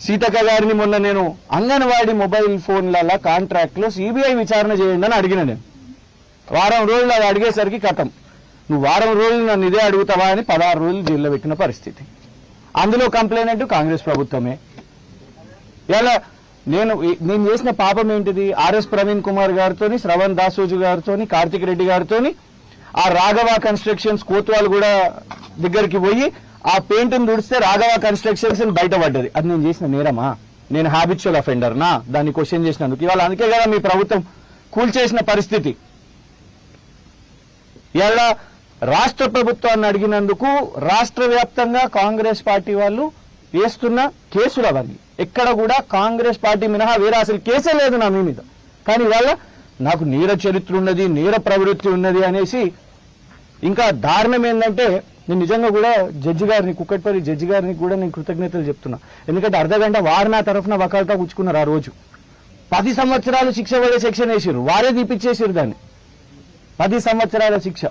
సీతక్క గారిని మొన్న నేను అంగన్వాడీ మొబైల్ ఫోన్ల కాంట్రాక్ట్లో సిబిఐ విచారణ చేయండి అని అడిగిన. నేను వారం రోజులు అది అడిగేసరికి కథం, నువ్వు వారం రోజులు నన్ను ఇదే అడుగుతావా అని 16 రోజులు జైల్లో పెట్టిన పరిస్థితి. అందులో కంప్లైంట్ కాంగ్రెస్ ప్రభుత్వమే. ఇలా నేను చేసిన పాపం ఏంటిది? ఆర్ఎస్ ప్రవీణ్ కుమార్ గారితో, శ్రవణ్ దాసోజు గారితో, కార్తిక్ రెడ్డి గారితో ఆ రాఘవ కన్స్ట్రక్షన్స్ కోత్వాల్ కూడా దగ్గరికి పోయి ఆ పెయింట్ని తుడిస్తే రాఘవ కన్స్ట్రక్షన్స్ బయటపడ్డది. అది నేను చేసిన నేరమా? నేను హ్యాబిచువల్ అఫెండర్నా? దాన్ని క్వశ్చన్ చేసినందుకు ఇవాళ అందుకే కదా మీ ప్రభుత్వం కూల్చేసిన పరిస్థితి. ఇలా రాష్ట్ర ప్రభుత్వాన్ని అడిగినందుకు రాష్ట్ర వ్యాప్తంగా కాంగ్రెస్ పార్టీ వాళ్ళు వేస్తున్న కేసులు అవన్నీ ఎక్కడ కూడా కాంగ్రెస్ పార్టీ మినహా వేరే అసలు కేసే లేదు నా మీద. కానీ ఇవాళ నాకు నేర చరిత్ర ఉన్నది, నేర ప్రవృత్తి ఉన్నది అనేసి. ఇంకా దారుణం ఏంటంటే నేను నిజంగా కూడా జడ్జి గారిని, కుక్కట్పల్లి జడ్జి గారిని కూడా నేను కృతజ్ఞతలు చెప్తున్నా. ఎందుకంటే అర్ధగంట వారు నా తరఫున వకాల్తా కూర్చుకున్నారు. ఆ రోజు 10 సంవత్సరాలు శిక్ష పడే సెక్షన్ వేసారు, వారే తీపిచ్చేసారు దాన్ని. 10 సంవత్సరాల శిక్ష.